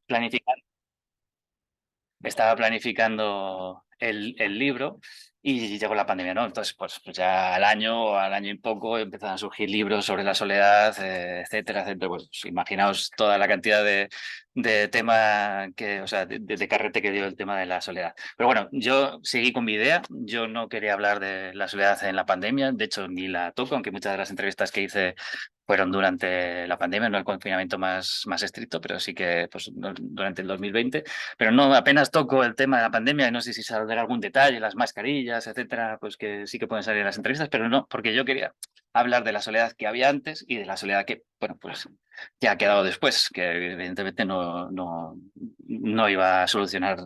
planificando, estaba planificando el libro y llegó la pandemia, ¿no? Entonces, pues ya al año y poco empezaron a surgir libros sobre la soledad, etcétera, etcétera. Pues imaginaos toda la cantidad de tema que, o sea, de carrete que dio el tema de la soledad. Pero bueno, yo seguí con mi idea. Yo no quería hablar de la soledad en la pandemia, de hecho ni la toco, aunque muchas de las entrevistas que hice fueron durante la pandemia, no el confinamiento más estricto, pero sí que pues, durante el 2020. Pero no, apenas toco el tema de la pandemia y no sé si saldrá algún detalle, las mascarillas, etcétera, pues que sí que pueden salir en las entrevistas, pero no, porque yo quería hablar de la soledad que había antes y de la soledad que, bueno, pues ya ha quedado después, que evidentemente no iba a solucionar,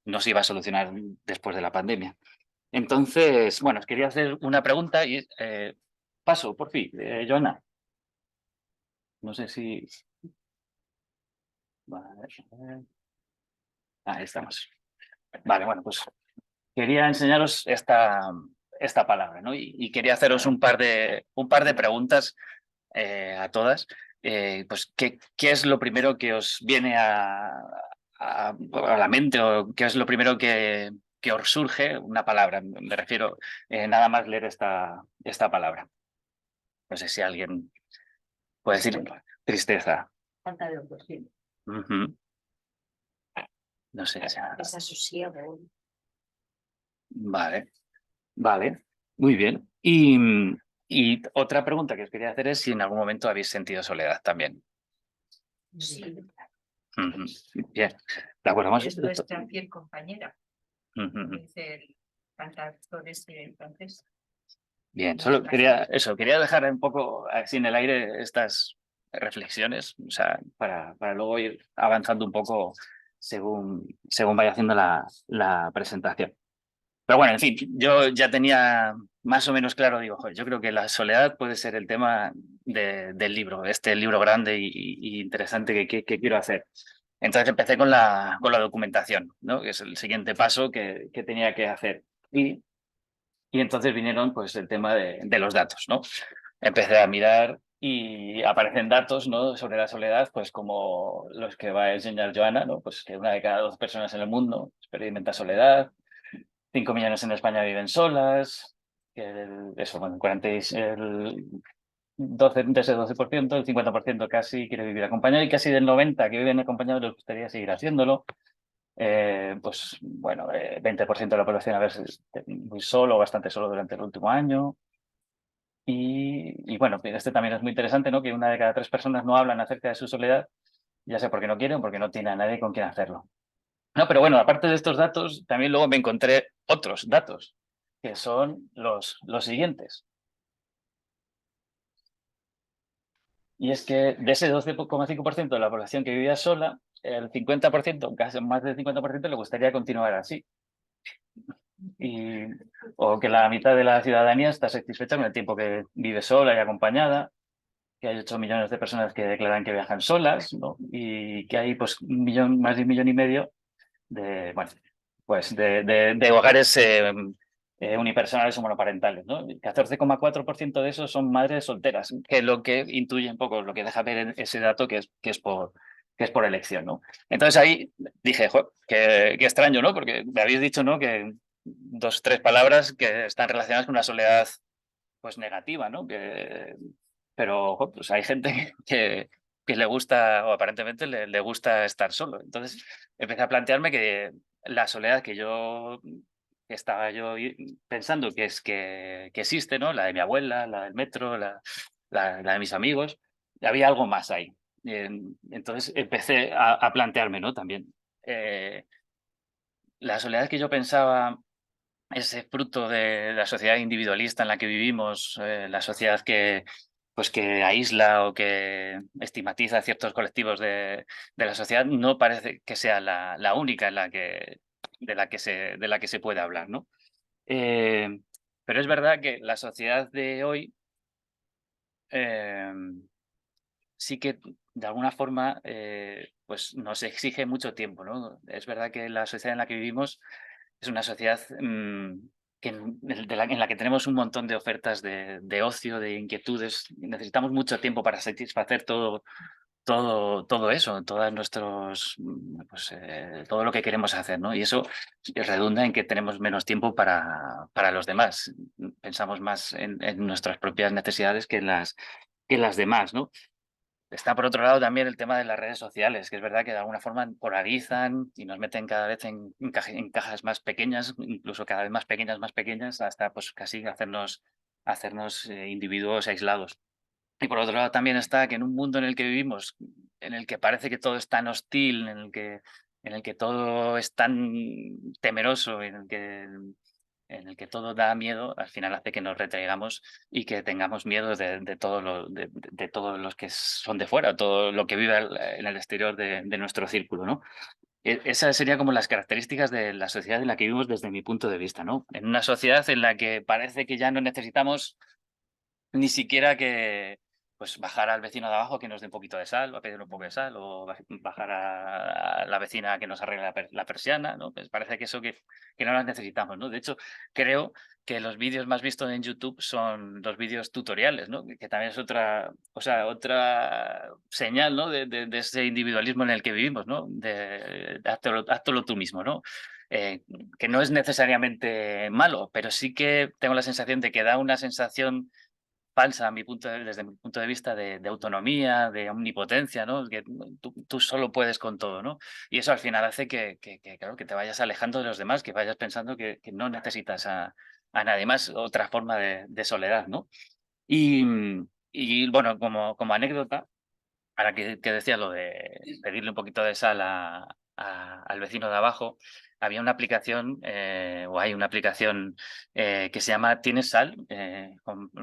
no se iba a solucionar después de la pandemia. Entonces, bueno, os quería hacer una pregunta y paso, por fin, Joana. No sé si... Vale, ahí estamos. Vale, bueno, pues quería enseñaros esta palabra, ¿no? Y quería haceros un par de preguntas a todas. Pues, ¿qué es lo primero que os viene a la mente o qué es lo primero que os surge? Una palabra, me refiero nada más leer esta palabra. No sé si alguien puede decir tristeza. Falta de oportunidad. Ujú. No sé. Desasosiego. Vale, vale, muy bien. Y otra pregunta que os quería hacer es si en algún momento habéis sentido soledad también. Sí. Ujú. Bien, de acuerdo. Vamos. Es nuestra fiel compañera, Ujú. dice el cantautor ese entonces. Bien, solo quería dejar un poco así en el aire estas reflexiones, o sea, para luego ir avanzando un poco según vaya haciendo la presentación. Pero bueno, en fin, yo ya tenía más o menos claro, digo, joder, yo creo que la soledad puede ser el tema del libro, este libro grande y interesante que quiero hacer. Entonces empecé con la documentación, ¿no? Que es el siguiente paso que tenía que hacer. Y entonces vinieron pues el tema de los datos, ¿no? Empecé a mirar y aparecen datos, ¿no? Sobre la soledad, pues como los que va a enseñar Joana, ¿no? Pues que una de cada 2 personas en el mundo experimenta soledad, 5 millones en España viven solas, que eso, bueno, 40, el 12, de ese 12%, el 50% casi quiere vivir acompañado y casi del 90% que viven acompañados les gustaría seguir haciéndolo. Pues bueno, 20% de la población a veces muy solo, bastante solo durante el último año. Y bueno, este también es muy interesante, ¿no? Que una de cada 3 personas no hablan acerca de su soledad, ya sea porque no quieren o porque no tiene a nadie con quien hacerlo. No, pero bueno, aparte de estos datos, también luego me encontré otros datos, que son los siguientes. Y es que de ese 12,5% de la población que vivía sola, el 50%, casi más del 50%, le gustaría continuar así. Y, o que la mitad de la ciudadanía está satisfecha con el tiempo que vive sola y acompañada, que hay 8 millones de personas que declaran que viajan solas, ¿no? Y que hay pues más de 1,5 millones de, bueno, pues de hogares unipersonales o monoparentales, ¿no? El 14,4% de esos son madres solteras, que lo que intuye un poco, lo que deja ver en ese dato que es por elección, ¿no? Entonces ahí dije, qué extraño, ¿no? Porque me habéis dicho, ¿no? Que 2, 3 palabras que están relacionadas con una soledad pues negativa, ¿no? Pero pues hay gente que le gusta, o aparentemente le gusta estar solo. Entonces empecé a plantearme que la soledad que estaba yo pensando que existe, ¿no? La de mi abuela, la del metro, la de mis amigos, había algo más ahí. Entonces empecé a plantearme, ¿no? También. La soledad que yo pensaba ese fruto de la sociedad individualista en la que vivimos, la sociedad que aísla o que estigmatiza ciertos colectivos de la sociedad, no parece que sea la única de la que se puede hablar, ¿no? Eh, pero es verdad que la sociedad de hoy eh, sí que de alguna forma pues nos exige mucho tiempo, ¿no? Es verdad que la sociedad en la que vivimos es una sociedad en la que tenemos un montón de ofertas de ocio, de inquietudes. Necesitamos mucho tiempo para satisfacer todo eso, todas nuestros, pues, todo lo que queremos hacer, ¿no? Y eso redunda en que tenemos menos tiempo para los demás. Pensamos más en nuestras propias necesidades que las demás, ¿no? Está por otro lado también el tema de las redes sociales, que es verdad que de alguna forma polarizan y nos meten cada vez en cajas más pequeñas, incluso cada vez más pequeñas, hasta pues casi hacernos individuos aislados. Y por otro lado también está que en un mundo en el que vivimos, en el que parece que todo es tan hostil, en el que todo es tan temeroso, en el que todo da miedo, al final hace que nos retraigamos y que tengamos miedo de todos los que son de fuera, todo lo que vive en el exterior de nuestro círculo, ¿no? Esas serían como las características de la sociedad en la que vivimos desde mi punto de vista, ¿no? En una sociedad en la que parece que ya no necesitamos ni siquiera que pues bajar al vecino de abajo que nos dé un poquito de sal, o a pedir un poco de sal, o bajar a la vecina que nos arregle la persiana, ¿no? Pues parece que eso que no las necesitamos, ¿no? De hecho, creo que los vídeos más vistos en YouTube son los vídeos tutoriales, ¿no? Que también es otra, o sea, otra señal, ¿no? De ese individualismo en el que vivimos, ¿no? De háztelo tú mismo, ¿no? Eh, que no es necesariamente malo, pero sí que tengo la sensación de que da una sensación falsa a desde mi punto de vista de autonomía, de omnipotencia, ¿no? Que tú solo puedes con todo, ¿no? Y eso al final hace claro, que te vayas alejando de los demás, que vayas pensando que no necesitas a nadie más, otra forma de soledad, ¿no? Y bueno, como anécdota, ahora que decías lo de pedirle un poquito de sal al vecino de abajo, había una aplicación, o hay una aplicación que se llama ¿Tienes sal?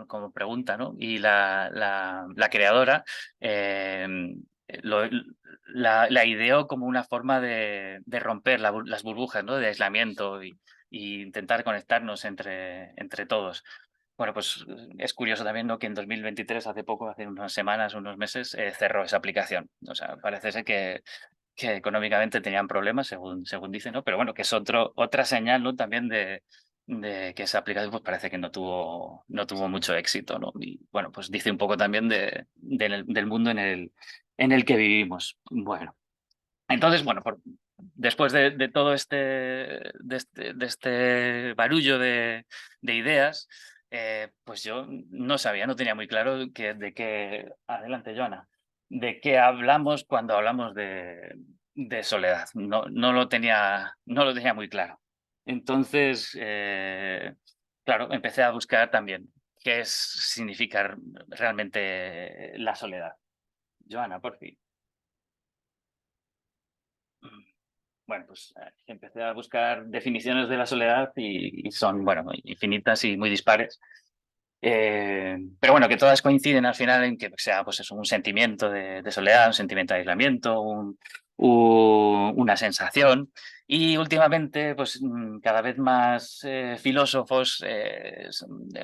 Como pregunta, ¿no? Y la creadora eh, lo- la ideó como una forma de romper las burbujas, ¿no? De aislamiento y intentar conectarnos entre todos. Bueno, pues es curioso también, ¿no? Que en 2023, hace poco, hace unas semanas, unos meses, cerró esa aplicación. O sea, parece ser que económicamente tenían problemas, según dicen, ¿no? Pero bueno, que es otra señal, ¿no? También de que esa aplicación pues parece que no tuvo mucho éxito, ¿no? Y bueno, pues dice un poco también del mundo en el que vivimos. Bueno, entonces, bueno, después de todo este barullo de ideas, pues yo no sabía, no tenía muy claro adelante, Joana, de qué hablamos cuando hablamos de soledad. No lo tenía muy claro. Entonces, claro, empecé a buscar también significa realmente la soledad. Joana, por fin. Bueno, pues empecé a buscar definiciones de la soledad y son, bueno, infinitas y muy dispares. Pero bueno, que todas coinciden al final en que sea pues eso, un sentimiento de soledad, un sentimiento de aislamiento, una sensación. Y últimamente, pues cada vez más filósofos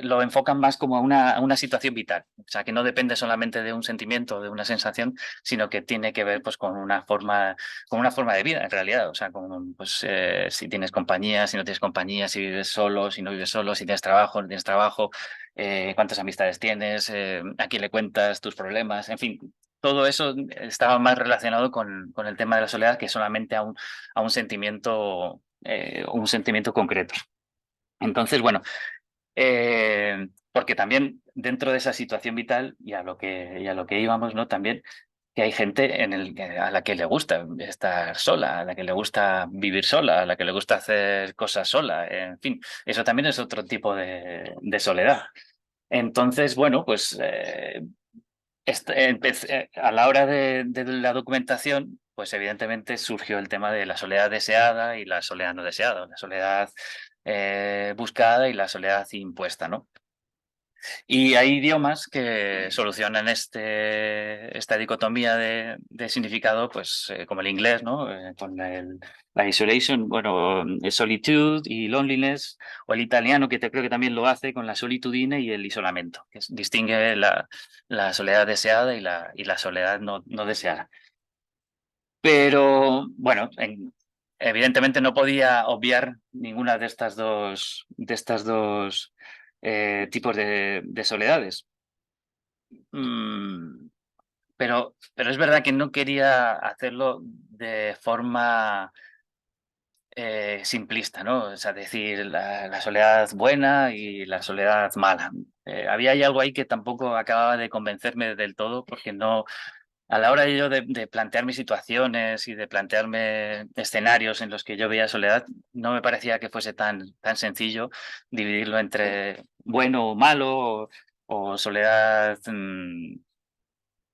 lo enfocan más como a una situación vital. O sea, que no depende solamente de un sentimiento o de una sensación, sino que tiene que ver pues con una forma de vida en realidad. O sea, pues, si tienes compañía, si no tienes compañía, si vives solo, si no vives solo, si tienes trabajo, no tienes trabajo, cuántas amistades tienes, a quién le cuentas tus problemas, en fin, todo eso estaba más relacionado con el tema de la soledad que solamente a un sentimiento concreto. Entonces, bueno, porque también dentro de esa situación vital y a lo que íbamos, ¿no? También que hay gente a la que le gusta estar sola, a la que le gusta vivir sola, a la que le gusta hacer cosas sola, en fin, eso también es otro tipo de soledad. Entonces, bueno, pues a la hora de la documentación, pues evidentemente surgió el tema de la soledad deseada y la soledad no deseada, la soledad buscada y la soledad impuesta, ¿no? Y hay idiomas que solucionan esta dicotomía de significado, pues como el inglés, ¿no? Con la isolation, bueno, solitude y loneliness, o el italiano, que creo que también lo hace con la solitudine y el isolamento, que distingue la soledad deseada y la soledad no deseada. Pero bueno, evidentemente no podía obviar ninguna de estas dos tipos de soledades. Mm, pero es verdad que no quería hacerlo de forma simplista, ¿no? O sea, decir la soledad buena y la soledad mala. Había ahí algo ahí que tampoco acababa de convencerme del todo, porque no, a la hora yo de plantearme situaciones y de plantearme escenarios en los que yo veía soledad, no me parecía que fuese tan sencillo dividirlo entre bueno o malo o soledad,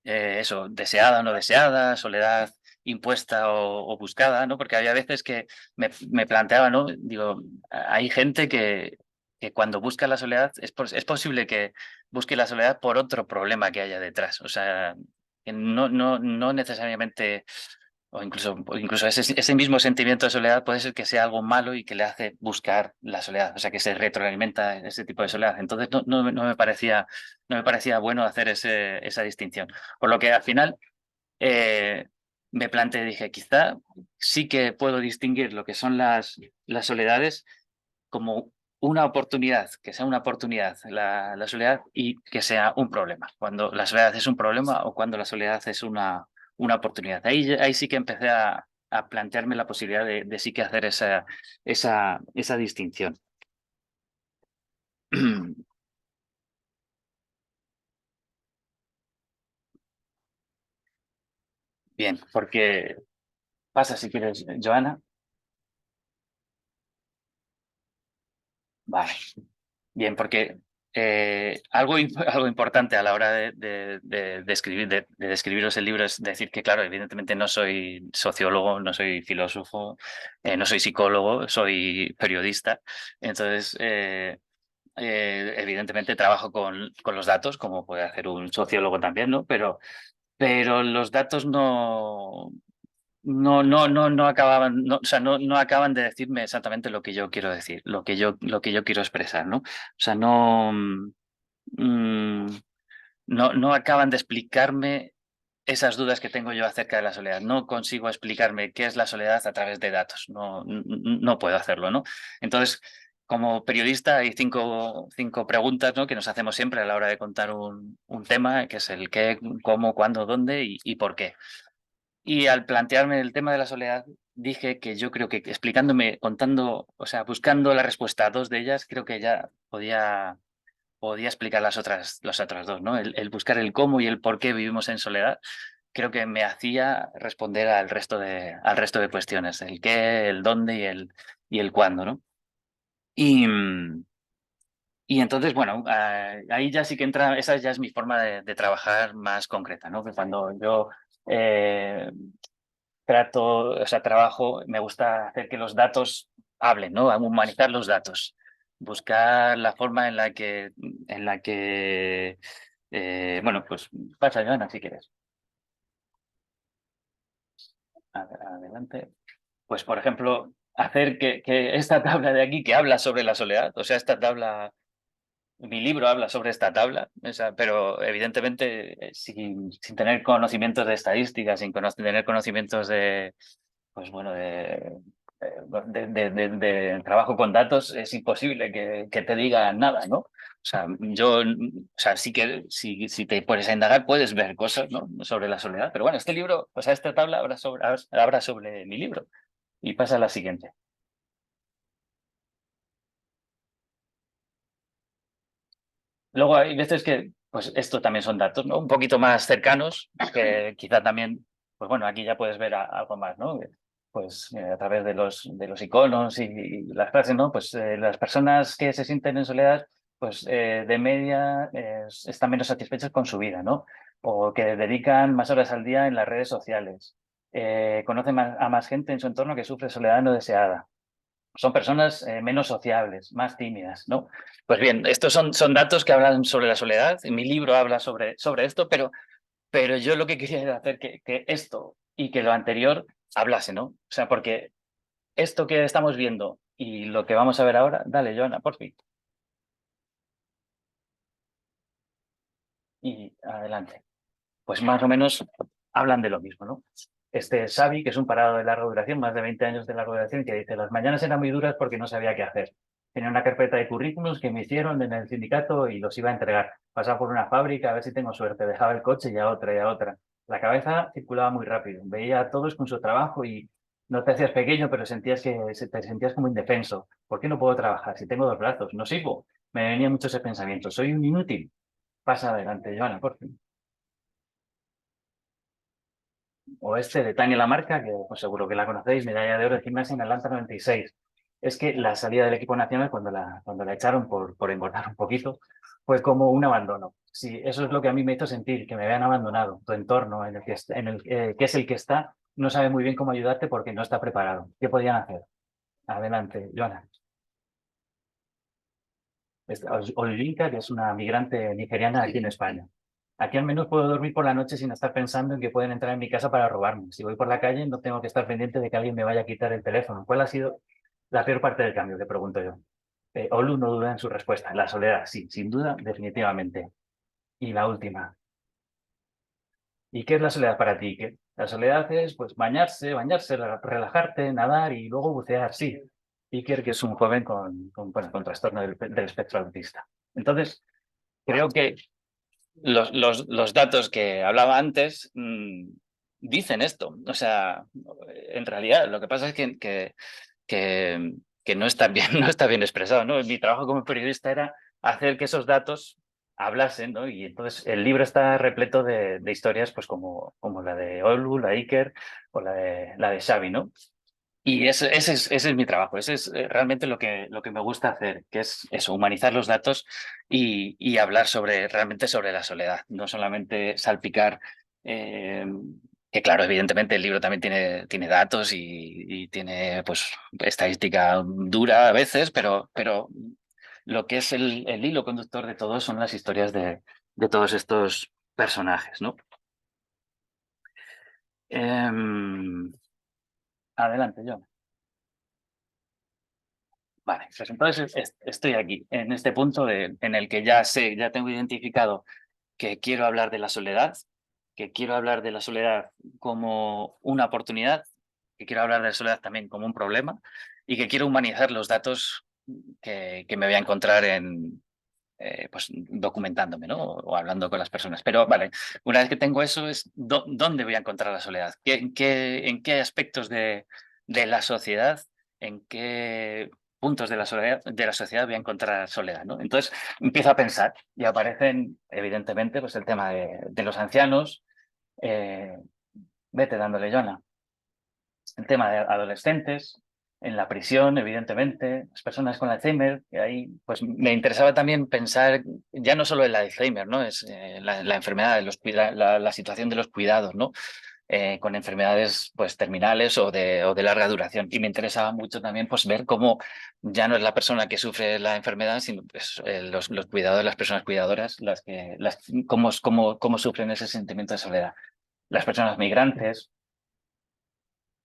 eso, deseada o no deseada, soledad impuesta o buscada, ¿no? Porque había veces que me planteaba, ¿no? Digo, hay gente que cuando busca la soledad es posible que busque la soledad por otro problema que haya detrás. O sea, que no necesariamente, o incluso ese mismo sentimiento de soledad puede ser que sea algo malo y que le hace buscar la soledad, o sea, que se retroalimenta ese tipo de soledad. Entonces no me parecía bueno hacer esa distinción. Por lo que al final eh, me planteé, dije, quizá sí que puedo distinguir lo que son las soledades como una oportunidad, que sea una oportunidad la soledad y que sea un problema. Cuando la soledad es un problema o cuando la soledad es una oportunidad. Ahí sí que empecé a plantearme la posibilidad de sí que hacer esa distinción. Bien, porque pasa si quieres, Joana. Vale. Bien, porque algo importante a la hora de escribir, de describiros el libro es decir que, claro, evidentemente no soy sociólogo, no soy filósofo, no soy psicólogo, soy periodista. Entonces, evidentemente trabajo con los datos, como puede hacer un sociólogo también, ¿no? Pero los datos no acababan, o sea, no acaban de decirme exactamente lo que yo quiero decir, lo que yo quiero expresar, ¿no? O sea, mm, no acaban de explicarme esas dudas que tengo yo acerca de la soledad. No consigo explicarme qué es la soledad a través de datos. No puedo hacerlo, ¿no? Entonces, como periodista hay cinco preguntas, ¿no? Que nos hacemos siempre a la hora de contar un tema, que es el qué, cómo, cuándo, dónde y por qué. Y al plantearme el tema de la soledad, dije que yo creo que explicándome, contando, o sea, buscando la respuesta a dos de ellas, creo que ya podía explicar las otras dos, ¿no? El buscar el cómo y el por qué vivimos en soledad, creo que me hacía responder al resto de cuestiones, el qué, el dónde y el cuándo, ¿no? Y, y entonces, bueno, ahí ya sí que entra, esa ya es mi forma de trabajar más concreta, ¿no? Que cuando yo eh, o sea, trabajo, me gusta hacer que los datos hablen, ¿no? Humanizar los datos, buscar la forma en la que bueno, pues pasa, Joana, si quieres. Adelante. Pues, por ejemplo, hacer que esta tabla de aquí que habla sobre la soledad, o sea, esta tabla, mi libro habla sobre esta tabla, pero evidentemente sin tener conocimientos de estadística, tener conocimientos pues bueno, de trabajo con datos, es imposible que te diga nada, ¿no? O sea, sí que si te pones a indagar puedes ver cosas, ¿no? Sobre la soledad, pero bueno, este libro, o sea, esta tabla habla sobre mi libro y pasa a la siguiente. Luego hay veces que, pues esto también son datos, ¿no? Un poquito más cercanos, que quizá también, pues bueno, aquí ya puedes ver algo más, ¿no? Pues a través de los iconos y las frases, ¿no? Pues las personas que se sienten en soledad, pues de media están menos satisfechas con su vida, ¿no? O que dedican más horas al día en las redes sociales. Conocen a más gente en su entorno que sufre soledad no deseada. Son personas menos sociables, más tímidas, ¿no? Pues bien, estos son datos que hablan sobre la soledad. Mi libro habla sobre esto, pero yo lo que quería era hacer que esto y que lo anterior hablase, ¿no? O sea, porque esto que estamos viendo y lo que vamos a ver ahora, dale, Joana, por fin. Y adelante. Pues más o menos hablan de lo mismo, ¿no? Este Xavi, que es un parado de larga duración, más de 20 años de larga duración, que dice, las mañanas eran muy duras porque no sabía qué hacer. Tenía una carpeta de currículums que me hicieron en el sindicato y los iba a entregar. Pasaba por una fábrica a ver si tengo suerte. Dejaba el coche y a otra y a otra. La cabeza circulaba muy rápido, veía a todos con su trabajo y no te hacías pequeño, pero sentías te sentías como indefenso. ¿Por qué no puedo trabajar si tengo dos brazos? No sirvo. Me venían muchos ese pensamiento. Soy un inútil. Pasa adelante, Joana, por fin. O este de Tania Lamarca, que pues seguro que la conocéis, medalla de oro de gimnasia en Atlanta 96. Es que la salida del equipo nacional, cuando la echaron por engordar un poquito, fue como un abandono. Sí, eso es lo que a mí me hizo sentir, que me habían abandonado. Tu entorno en el que, que es el que está, no sabe muy bien cómo ayudarte porque no está preparado. ¿Qué podían hacer? Adelante, Joana. Olinka, que es una migrante nigeriana aquí en España. Aquí al menos puedo dormir por la noche sin estar pensando en que pueden entrar en mi casa para robarme. Si voy por la calle, no tengo que estar pendiente de que alguien me vaya a quitar el teléfono. ¿Cuál ha sido la peor parte del cambio? Te pregunto yo. Olu no duda en su respuesta. La soledad, sí, sin duda, definitivamente. Y la última. ¿Y qué es la soledad para ti? ¿Qué? La soledad es pues bañarse, relajarte, nadar y luego bucear, sí. Iker, que es un joven bueno, con trastorno del espectro autista. Entonces, creo que los datos que hablaba antes dicen esto. O sea, en realidad lo que pasa es que, que no está bien, no está bien expresado, ¿no? Mi trabajo como periodista era hacer que esos datos hablasen, ¿no? Y entonces el libro está repleto de historias pues como la de Olu, la de Iker o la de Xavi, ¿no? Y ese es mi trabajo, ese es realmente lo que me gusta hacer, que es eso, humanizar los datos y hablar realmente sobre la soledad, no solamente salpicar, eh, que claro, evidentemente el libro también tiene datos y tiene pues estadística dura a veces, pero lo que es el hilo conductor de todo son las historias de todos estos personajes, ¿no? Em, adelante, John. Vale, pues entonces estoy aquí, en este punto en el que ya sé, ya tengo identificado que quiero hablar de la soledad, que quiero hablar de la soledad como una oportunidad, que quiero hablar de la soledad también como un problema y que quiero humanizar los datos que me voy a encontrar pues documentándome, ¿no? O hablando con las personas. Pero vale, una vez que tengo eso, es dónde voy a encontrar la soledad, en qué aspectos de la sociedad, en qué puntos de la sociedad voy a encontrar soledad, ¿no? Entonces empiezo a pensar y aparecen, evidentemente, pues el tema de los ancianos, eh, vete dándole, Joana, el tema de adolescentes, en la prisión, evidentemente, las personas con Alzheimer, que ahí pues me interesaba también pensar ya no solo el Alzheimer, ¿no? Es la enfermedad, la situación de los cuidados, ¿no? Con enfermedades pues terminales o de larga duración. Y me interesaba mucho también pues ver cómo ya no es la persona que sufre la enfermedad, sino pues, los cuidadores, las personas cuidadoras, cómo sufren ese sentimiento de soledad. Las personas migrantes.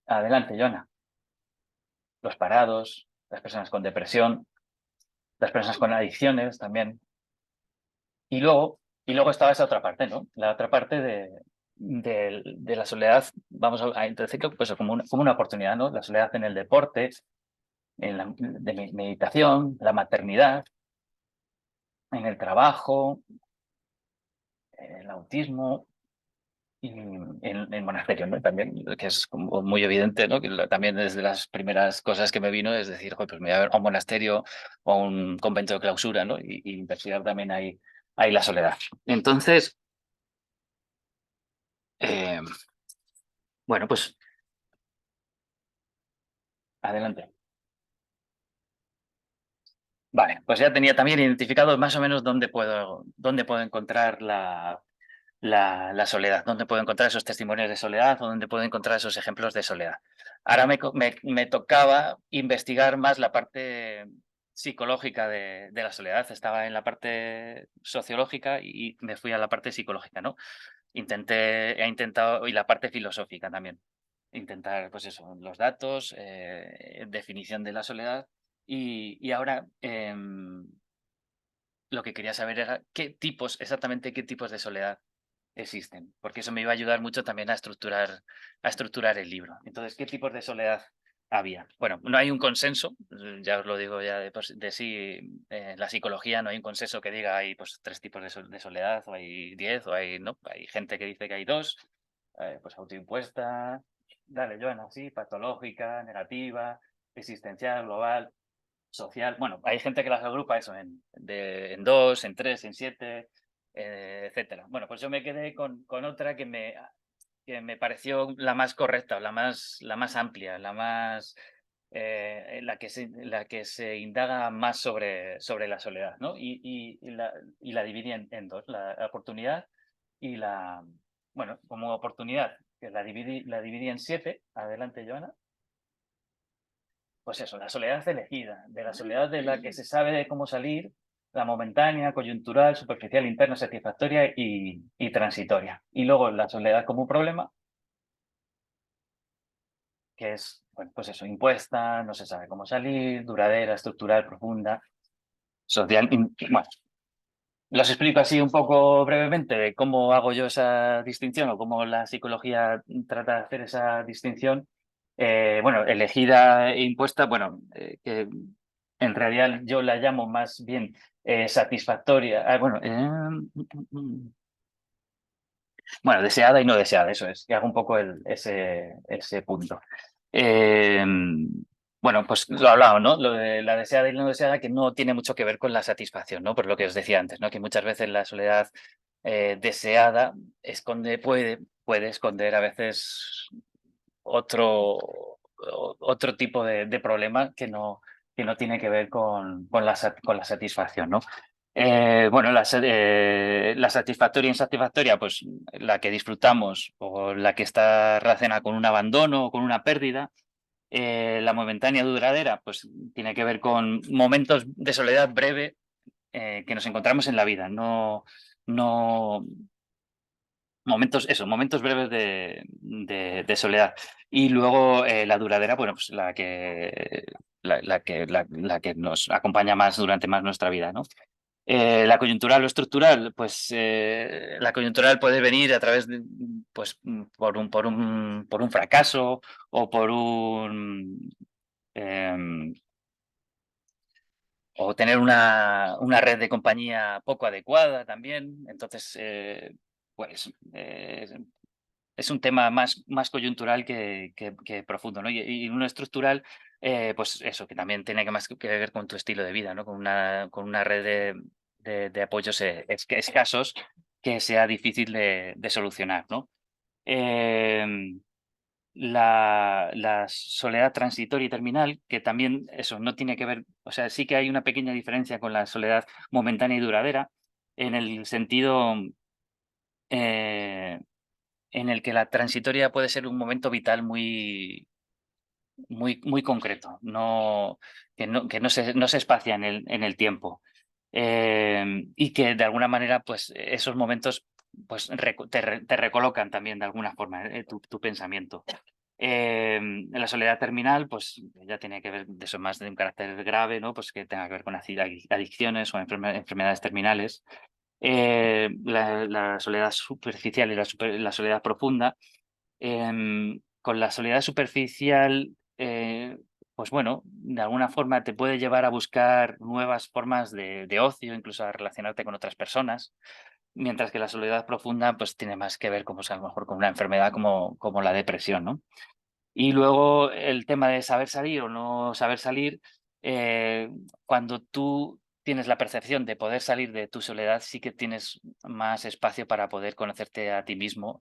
Adelante, Joana. Los parados, las personas con depresión, las personas con adicciones también. Y luego estaba esa otra parte, ¿no? La otra parte de la soledad, vamos a introducirlo pues, como una oportunidad, ¿no? La soledad en el deporte, en la meditación, la maternidad, en el trabajo, el autismo y en el monasterio, ¿no? También, que es como muy evidente, ¿no? Que también desde las primeras cosas que me vino es decir, "Joder, pues me voy a ver a un monasterio o a un convento de clausura, ¿no? Y investigar también ahí la soledad. Entonces, eh, bueno, pues adelante. Vale, pues ya tenía también identificado más o menos dónde puedo encontrar la soledad, dónde puedo encontrar esos testimonios de soledad o dónde puedo encontrar esos ejemplos de soledad. Ahora me tocaba investigar más la parte psicológica de la soledad. Estaba en la parte sociológica y me fui a la parte psicológica, ¿no? He intentado, y la parte filosófica también. Intentar, pues eso, los datos, definición de la soledad y ahora lo que quería saber era exactamente qué tipos de soledad existen, porque eso me iba a ayudar mucho también a estructurar el libro. Entonces, ¿qué tipos de soledad había? Bueno, no hay un consenso, ya os lo digo ya de sí, en la psicología no hay un consenso que diga hay pues 3 tipos de soledad, o hay 10, o hay, no, hay gente que dice que hay 2, pues autoimpuesta, dale, Joana, sí, patológica, negativa, existencial, global, social. Bueno, hay gente que las agrupa eso en dos, en tres, en siete, etcétera. Bueno, pues yo me quedé con otra que me pareció la más correcta, la más amplia, la más la que se indaga más sobre la soledad, ¿no? Y la dividí en dos, la oportunidad y la, bueno, como oportunidad, que la dividí en siete. Adelante, Joana. Pues eso, la soledad elegida, de la soledad de la que se sabe de cómo salir, la momentánea, coyuntural, superficial, interna, satisfactoria y transitoria. Y luego la soledad como un problema, que es, bueno, pues eso, impuesta, no se sabe cómo salir, duradera, estructural, profunda, social. Bueno, los explico así un poco brevemente de cómo hago yo esa distinción o cómo la psicología trata de hacer esa distinción. Bueno, elegida e impuesta, bueno, que en realidad yo la llamo más bien satisfactoria. Bueno, deseada y no deseada, eso es, que hago un poco ese punto. Eh, bueno, pues lo he hablado, ¿no? Lo de la deseada y no deseada, que no tiene mucho que ver con la satisfacción, ¿no? Por lo que os decía antes, ¿no? Que muchas veces la soledad deseada puede esconder a veces otro tipo de problema que no tiene que ver con la satisfacción, ¿no? Bueno, la satisfactoria e insatisfactoria, pues la que disfrutamos o la que está relacionada con un abandono o con una pérdida. La momentánea duradera, pues tiene que ver con momentos de soledad breve que nos encontramos en la vida, no momentos breves de soledad. Y luego la duradera, bueno, pues la que nos acompaña más durante más nuestra vida, ¿no? La coyuntural o estructural, pues la coyuntural puede venir a través de, pues, por un fracaso o por em, o tener una red de compañía poco adecuada también. Entonces, pues es un tema más coyuntural que profundo, ¿no? Y uno estructural, pues eso, que también tiene más que ver con tu estilo de vida, ¿no? Con una red de apoyos escasos que sea difícil de solucionar, ¿no? Em, la soledad transitoria y terminal, que también eso no tiene que ver, o sea, sí que hay una pequeña diferencia con la soledad momentánea y duradera, en el sentido eh, en el que la transitoria puede ser un momento vital muy concreto, no se espacia en el tiempo. Y que de alguna manera, pues esos momentos pues, te recolocan también de alguna forma tu pensamiento. La soledad terminal, pues ya tiene que ver de eso más de un carácter grave, ¿no? Pues que tenga que ver con adicciones o enfermedades terminales. La soledad superficial y la soledad profunda. Con la soledad superficial, pues bueno, de alguna forma te puede llevar a buscar nuevas formas de ocio, incluso a relacionarte con otras personas, mientras que la soledad profunda pues tiene más que ver como, a lo mejor con una enfermedad como la depresión, ¿no? Y luego el tema de saber salir o no saber salir, eh, cuando tú tienes la percepción de poder salir de tu soledad, sí que tienes más espacio para poder conocerte a ti mismo,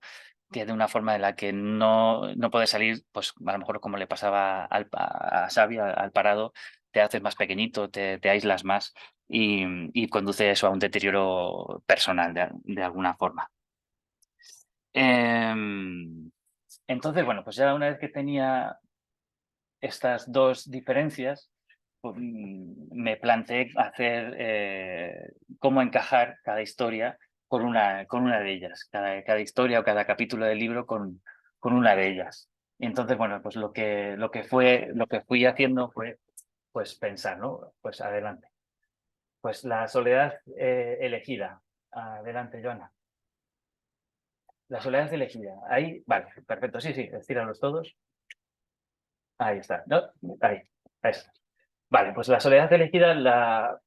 que de una forma en la que no puedes salir, pues a lo mejor como le pasaba a Xavi, al parado, te haces más pequeñito, te aíslas más y conduce eso a un deterioro personal de alguna forma. Entonces, bueno, pues ya una vez que tenía estas dos diferencias, pues, me planteé hacer cómo encajar cada historia con una de ellas, cada historia o cada capítulo del libro con una de ellas. Y entonces, bueno, pues lo que fui haciendo fue pues pensar, ¿no? Pues adelante. Pues la soledad elegida. Adelante, Joana. La soledad elegida. Ahí, vale, perfecto. Sí, sí, estíralos todos. Ahí está. No, ahí está. Vale, pues la soledad elegida la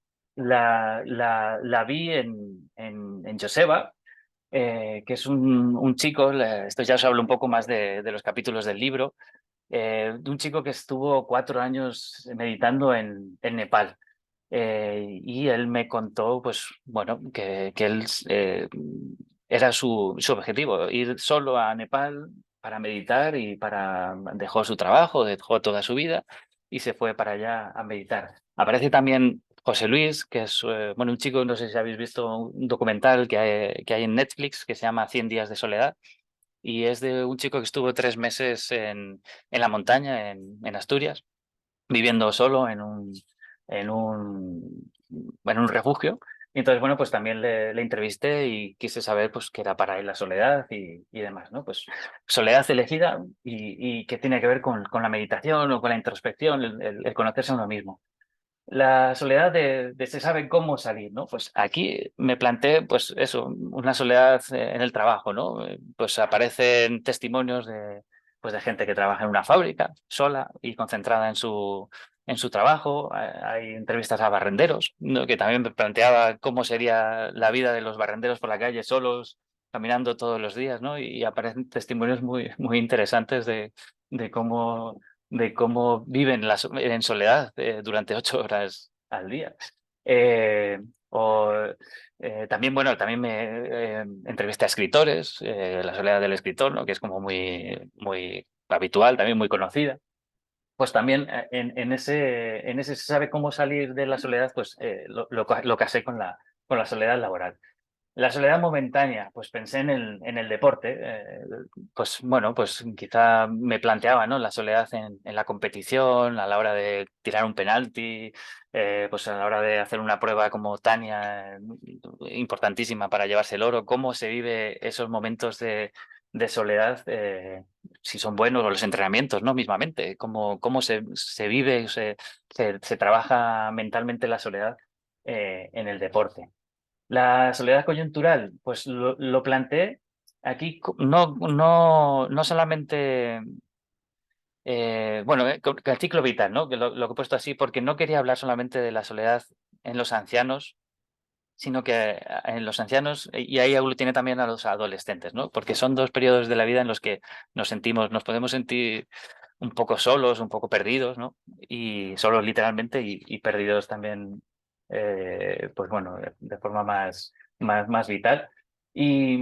vi en Joseba, que es un chico, esto ya os hablo un poco más de los capítulos del libro, de un chico que estuvo 4 años meditando en Nepal. Y él me contó, pues, bueno, que él era su objetivo, ir solo a Nepal para meditar y dejó su trabajo, dejó toda su vida y se fue para allá a meditar. Aparece también José Luis, que es, bueno, un chico, no sé si habéis visto un documental que hay en Netflix que se llama 100 días de soledad. Y es de un chico que estuvo 3 meses en la montaña, en Asturias, viviendo solo en un, en un refugio. Y entonces, bueno, pues también le entrevisté y quise saber pues qué era para él la soledad y demás, ¿no? Pues soledad elegida y qué tiene que ver con la meditación o con la introspección, el conocerse a uno mismo. La soledad de se sabe cómo salir, ¿no? Pues aquí me planteé, pues eso, una soledad en el trabajo, ¿no? Pues aparecen testimonios pues de gente que trabaja en una fábrica, sola y concentrada en su trabajo. Hay entrevistas a barrenderos, ¿no? Que también me planteaba cómo sería la vida de los barrenderos por la calle, solos, caminando todos los días, ¿no? Y aparecen testimonios muy, muy interesantes de cómo viven en soledad durante 8 horas al día. Eh, o también, bueno, también me entrevisté a escritores, la soledad del escritor, ¿no? Que es como muy, muy habitual, también muy conocida. Pues también en ese se sabe cómo salir de la soledad, pues lo casé con la soledad laboral. La soledad momentánea, pues pensé en el deporte. Pues bueno, pues quizá me planteaba, ¿no? La soledad en la competición, a la hora de tirar un penalti, pues a la hora de hacer una prueba como Tania, importantísima para llevarse el oro. ¿Cómo se vive esos momentos de soledad, si son buenos, o los entrenamientos, ¿no? Mismamente, cómo se vive, se trabaja mentalmente la soledad en el deporte. La soledad coyuntural, pues lo planteé aquí, no solamente, bueno, con el ciclo vital, ¿no? Que lo que he puesto así, porque no quería hablar solamente de la soledad en los ancianos, sino que en los ancianos, y ahí tiene también a los adolescentes, ¿no? Porque son dos periodos de la vida en los que nos podemos sentir un poco solos, un poco perdidos, ¿no? Y solos literalmente y perdidos también, pues bueno, de forma más vital. Y,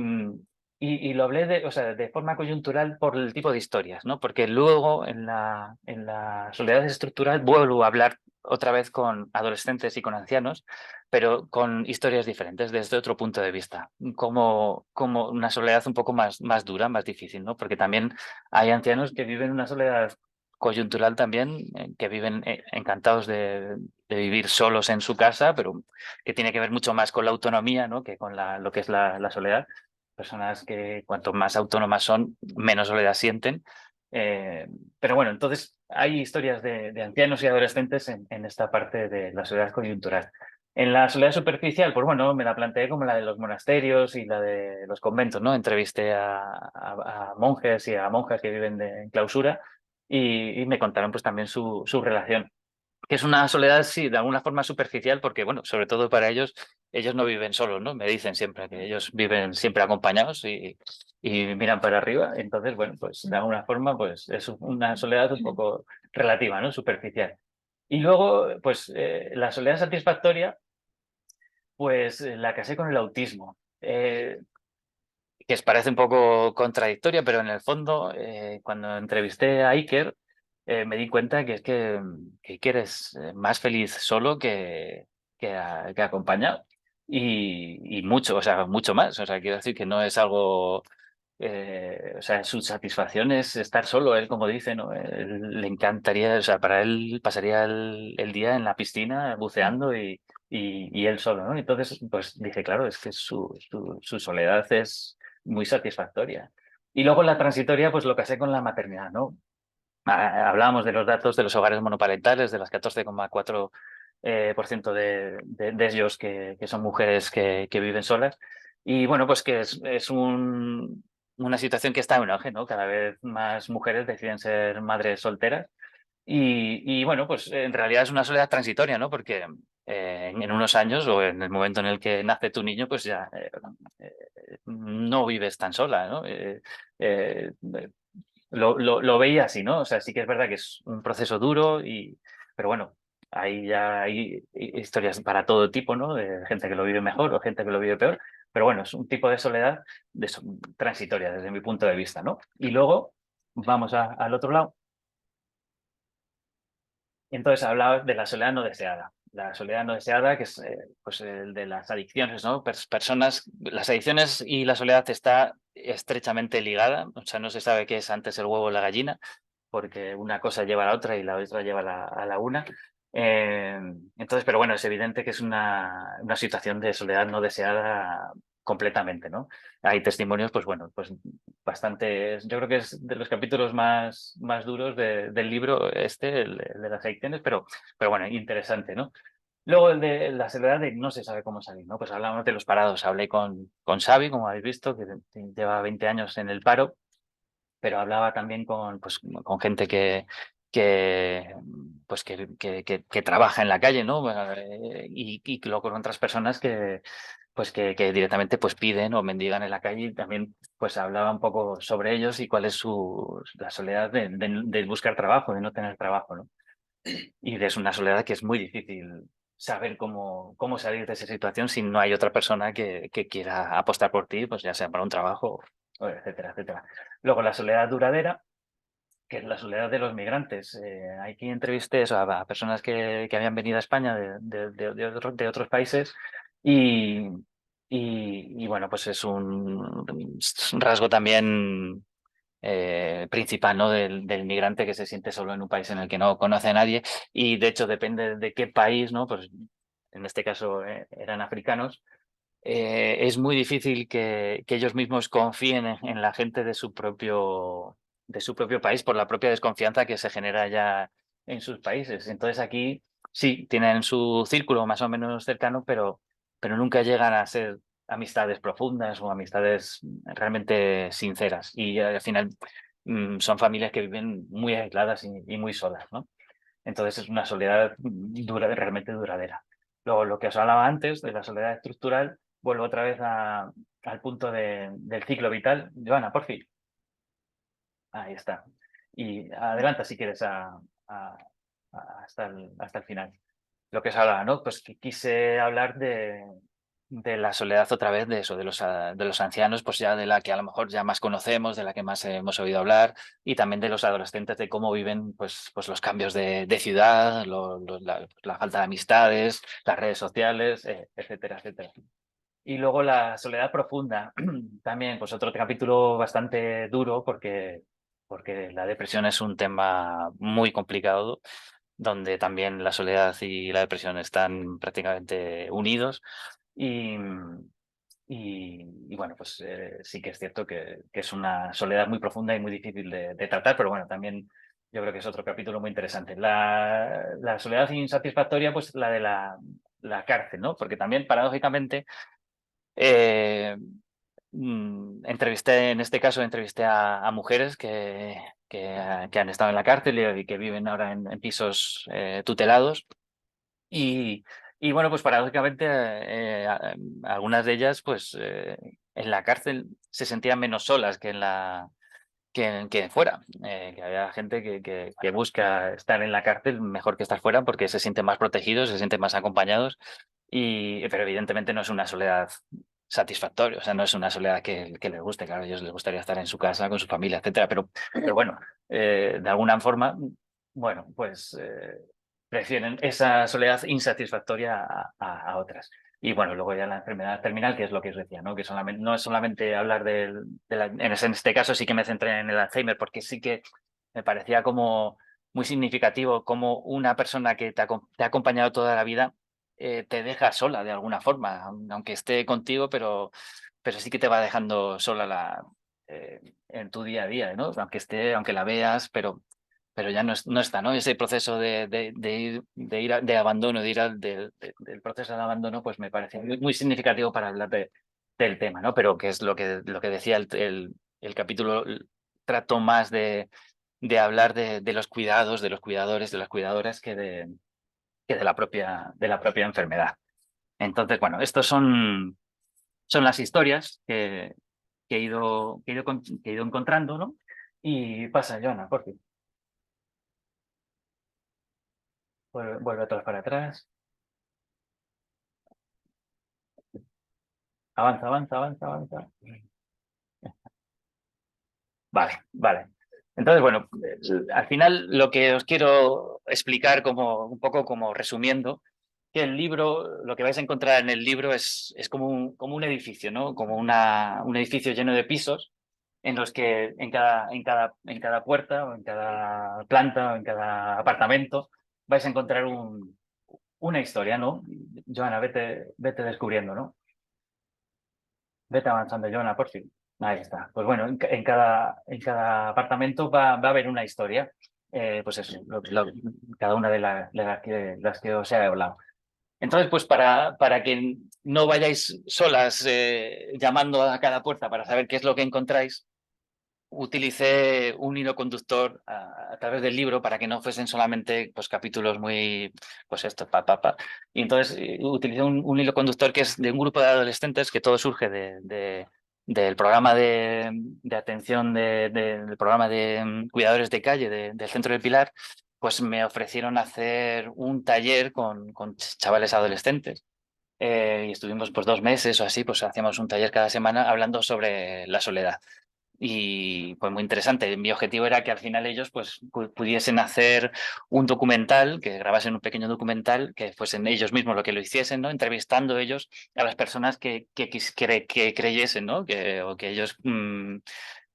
y lo hablé o sea, de forma coyuntural por el tipo de historias, ¿no? Porque luego en la soledad estructural vuelvo a hablar otra vez con adolescentes y con ancianos, pero con historias diferentes, desde otro punto de vista, como una soledad un poco más dura, más difícil, ¿no? Porque también hay ancianos que viven una soledad coyuntural también, que viven encantados de vivir solos en su casa, pero que tiene que ver mucho más con la autonomía, ¿no? Que con lo que es la soledad. Personas que cuanto más autónomas son, menos soledad sienten. Eh, pero bueno, entonces hay historias de ancianos y adolescentes en esta parte de la soledad coyuntural. En la soledad superficial, pues bueno, me la planteé como la de los monasterios y la de los conventos, ¿no? Entrevisté a monjes y a monjas que viven en clausura y me contaron pues también su relación, que es una soledad, sí, de alguna forma superficial, porque bueno, sobre todo para ellos no viven solos, ¿no? Me dicen siempre que ellos viven siempre acompañados y miran para arriba, entonces, bueno, pues de alguna forma pues es una soledad un poco relativa, ¿no? Superficial. Y luego, pues la soledad satisfactoria, pues la casé con el autismo, que os parece un poco contradictoria, pero en el fondo, cuando entrevisté a Iker, me di cuenta que es que Iker es más feliz solo que acompañado. Y mucho, o sea, mucho más. O sea, quiero decir que no es algo. O sea, su satisfacción es estar solo, él como dice, ¿no? Le encantaría, o sea, para él pasaría el día en la piscina buceando y él solo, ¿no? Entonces, pues dije, claro, es que su soledad es muy satisfactoria. Y luego la transitoria, pues lo casé con la maternidad, ¿no? Hablábamos de los datos de los hogares monoparentales, de las 14,4 por ciento de ellos que son mujeres que viven solas. Y bueno, pues que es una situación que está en auge, ¿no? Cada vez más mujeres deciden ser madres solteras. Y bueno, pues en realidad es una soledad transitoria, ¿no? Porque en unos años o en el momento en el que nace tu niño, pues ya no vives tan sola, ¿no? Eh, lo veía así, ¿no? O sea, sí que es verdad que es un proceso duro, pero bueno, ahí ya hay historias para todo tipo, ¿no? De gente que lo vive mejor o gente que lo vive peor, pero bueno, es un tipo de soledad transitoria desde mi punto de vista, ¿no? Y luego vamos al otro lado. Entonces hablaba de la soledad no deseada. La soledad no deseada, que es pues el de las adicciones, ¿no? Personas, las adicciones y la soledad está estrechamente ligada, o sea, no se sabe qué es antes el huevo o la gallina, porque una cosa lleva a la otra y la otra lleva a la una. Eh, entonces, pero bueno, es evidente que es una situación de soledad no deseada completamente, ¿no? Hay testimonios, pues bueno, pues bastante, yo creo que es de los capítulos más duros del libro este, el de las adicciones, pero bueno, interesante, ¿no? Luego el de la soledad de no se sabe cómo salir, ¿no? Pues hablamos de los parados. Hablé con Xavi, como habéis visto, que lleva 20 años en el paro, pero hablaba también pues, con gente pues que trabaja en la calle, ¿no? Y luego con otras personas pues que directamente pues piden o mendigan en la calle y también pues hablaba un poco sobre ellos y cuál es la soledad de buscar trabajo, de no tener trabajo, ¿no? Y es una soledad que es muy difícil saber cómo salir de esa situación si no hay otra persona que quiera apostar por ti, pues ya sea para un trabajo, o etcétera, etcétera. Luego la soledad duradera, que es la soledad de los migrantes. Aquí entrevisté eso, a personas que habían venido a España de otros países y, y bueno, pues es es un rasgo también principal, ¿no? Del migrante que se siente solo en un país en el que no conoce a nadie y de hecho depende de qué país, ¿no? Pues en este caso eran africanos. Es muy difícil que ellos mismos confíen en la gente de su propio país por la propia desconfianza que se genera ya en sus países. Entonces aquí sí, tienen su círculo más o menos cercano, pero nunca llegan a ser amistades profundas o amistades realmente sinceras. Y al final son familias que viven muy aisladas y muy solas, ¿no? Entonces es una soledad realmente duradera. Luego, lo que os hablaba antes de la soledad estructural, vuelvo otra vez al punto del ciclo vital. Joana, por fin. Ahí está. Y adelanta si quieres hasta el final. Lo que os hablaba, ¿no? Pues que quise hablar de la soledad otra vez, de eso, de los ancianos, pues ya de la que a lo mejor ya más conocemos, de la que más hemos oído hablar, y también de los adolescentes, de cómo viven pues los cambios de ciudad, la falta de amistades, las redes sociales, etcétera, etcétera. Y luego la soledad profunda, también, pues otro capítulo bastante duro porque la depresión es un tema muy complicado, donde también la soledad y la depresión están prácticamente unidos. Y, y bueno, pues sí que es cierto que es una soledad muy profunda y muy difícil de tratar, pero bueno, también yo creo que es otro capítulo muy interesante. La soledad insatisfactoria, pues la de la cárcel, ¿no? Porque también, paradójicamente, eh, en este caso, entrevisté a mujeres que han estado en la cárcel y que viven ahora en pisos tutelados. Y, y bueno, pues paradójicamente, algunas de ellas, pues en la cárcel se sentían menos solas que que fuera. Que había gente que busca estar en la cárcel mejor que estar fuera porque se sienten más protegidos, se sienten más acompañados. Pero evidentemente no es una soledad satisfactoria, o sea, no es una soledad que les guste. Claro, a ellos les gustaría estar en su casa, con su familia, etcétera, pero bueno, de alguna forma, bueno, pues prefieren esa soledad insatisfactoria a otras. Y bueno, luego ya la enfermedad terminal, que es lo que os decía, ¿no? Que solamente, no es solamente hablar en este caso sí que me centré en el Alzheimer, porque sí que me parecía como muy significativo como una persona que te ha acompañado toda la vida te deja sola de alguna forma, aunque esté contigo, pero sí que te va dejando sola en tu día a día, ¿no? Aunque la veas, pero ya no está, ¿no? Ese proceso de abandono, del proceso de abandono, pues me parece muy significativo para hablar del tema, ¿no? Pero que es lo que decía el capítulo, trato más de hablar de los cuidados, de los cuidadores, de las cuidadoras, que de la propia enfermedad. Entonces, bueno, estos son las historias que he ido encontrando, ¿no? Y pasa, Joana, por fin. Vuelve atrás para atrás. Avanza, avanza, avanza, avanza. Vale, vale. Entonces, bueno, al final lo que os quiero explicar como un poco como resumiendo, que el libro, lo que vais a encontrar en el libro es como un edificio, ¿no? Como un edificio lleno de pisos en los que en cada puerta o en cada planta o en cada apartamento vais a encontrar una historia, ¿no? Joana, vete descubriendo, ¿no? Vete avanzando, Joana, por fin. Ahí está. Pues bueno, en cada apartamento va a haber una historia. Pues eso, cada una de las que os he hablado. Entonces, pues para que no vayáis solas llamando a cada puerta para saber qué es lo que encontráis, utilicé un hilo conductor a través del libro para que no fuesen solamente pues, capítulos muy, pues esto, pa. Y entonces utilicé un hilo conductor que es de un grupo de adolescentes que todo surge del programa de atención, del programa de cuidadores de calle del Centro del Pilar, pues me ofrecieron hacer un taller con chavales adolescentes. Y estuvimos pues 2 meses o así, pues hacíamos un taller cada semana hablando sobre la soledad. Y pues muy interesante. Mi objetivo era que al final ellos pues pudiesen hacer un documental, que grabasen un pequeño documental, que fuesen ellos mismos lo que lo hiciesen, ¿no? Entrevistando ellos a las personas que creyesen, ¿no? O que ellos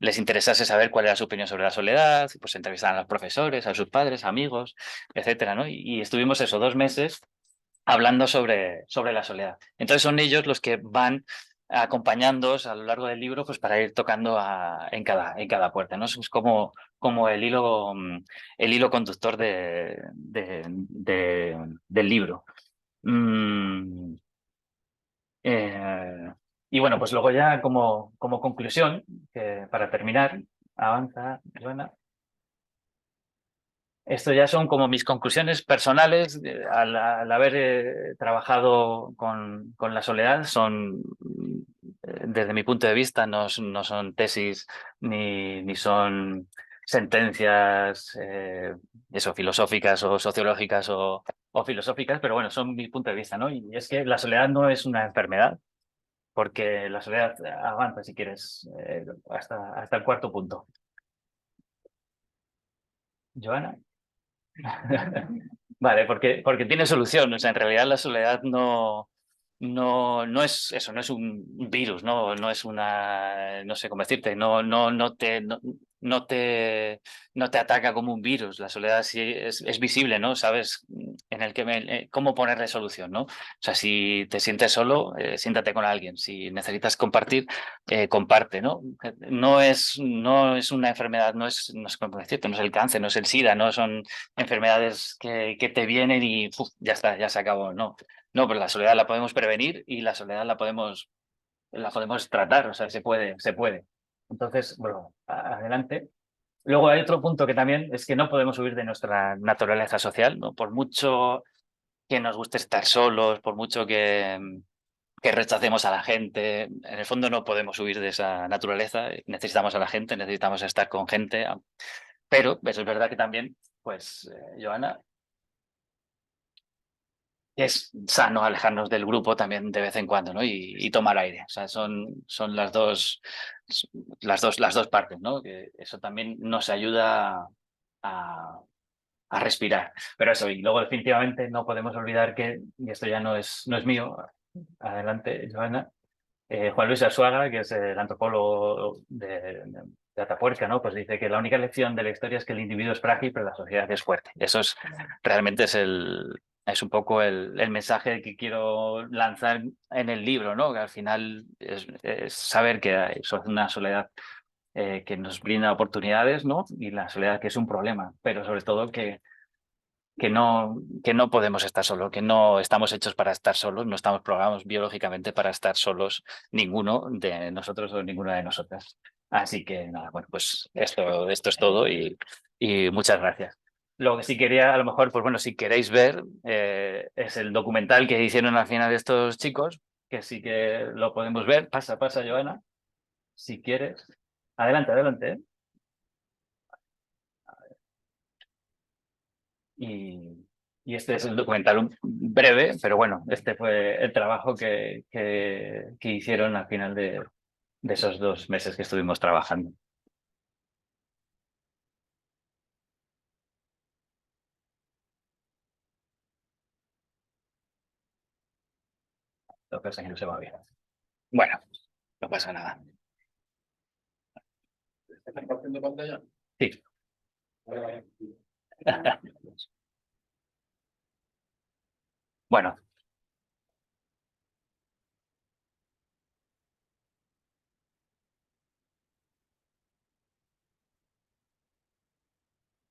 les interesase saber cuál era su opinión sobre la soledad, pues entrevistaban a los profesores, a sus padres, amigos, etcétera, ¿no? Y estuvimos eso, 2 meses hablando sobre la soledad. Entonces son ellos los que van acompañándoos a lo largo del libro pues para ir tocando en cada puerta, ¿no? Eso es como el hilo conductor del libro. Mm, eh, y bueno, pues luego ya como conclusión, para terminar, avanza, Joana. Esto ya son como mis conclusiones personales al haber trabajado con la soledad. Desde mi punto de vista, no son tesis ni son sentencias eso, filosóficas o sociológicas o filosóficas, pero bueno, son mi punto de vista, ¿no? Y es que la soledad no es una enfermedad, porque la soledad avanza, si quieres, hasta el cuarto punto. Joana. Vale, porque tiene solución. O sea, en realidad la soledad no es eso, no es un virus, no es no sé cómo decirte, no te ataca como un virus. La soledad sí es visible, ¿no? Sabes cómo ponerle solución, ¿no? O sea, si te sientes solo, siéntate con alguien. Si necesitas compartir, comparte, ¿no? No es una enfermedad, no es cómo decirte, no es el cáncer, no es el SIDA, no son enfermedades que te vienen y ¡puf! Ya está, ya se acabó. No, no, pero la soledad la podemos prevenir y la soledad la podemos tratar, o sea, se puede, se puede. Entonces, bueno, adelante. Luego hay otro punto que también es que no podemos huir de nuestra naturaleza social, ¿no? Por mucho que nos guste estar solos, por mucho que rechacemos a la gente, en el fondo no podemos huir de esa naturaleza, necesitamos a la gente, necesitamos estar con gente, pero eso es verdad que también, pues, Joana, es sano alejarnos del grupo también de vez en cuando, ¿no? Y tomar aire. O sea, son las dos partes, ¿no? Que eso también nos ayuda a respirar. Pero eso, y luego definitivamente no podemos olvidar que, y esto ya no es mío, adelante, Joana, Juan Luis Arzuaga, que es el antropólogo de Atapuerca, ¿no? Pues dice que la única lección de la historia es que el individuo es frágil, pero la sociedad es fuerte. Eso realmente es un poco el mensaje que quiero lanzar en el libro, ¿no? Que al final es saber que es una soledad que nos brinda oportunidades, ¿no? Y la soledad que es un problema, pero sobre todo que no podemos estar solos, que no estamos hechos para estar solos, no estamos programados biológicamente para estar solos ninguno de nosotros o ninguna de nosotras. Así que nada, bueno, pues esto es todo y muchas gracias. Lo que sí quería, a lo mejor, pues bueno, si queréis ver, es el documental que hicieron al final estos chicos, que sí que lo podemos ver. Pasa, Joana, si quieres. Adelante, adelante. Y, y este es el documental breve, pero bueno, este fue el trabajo que hicieron al final de esos 2 meses que estuvimos trabajando. Lo que pasa es que no se va bien. Bueno, no pasa nada. ¿Estás compartiendo pantalla? Sí. Bueno,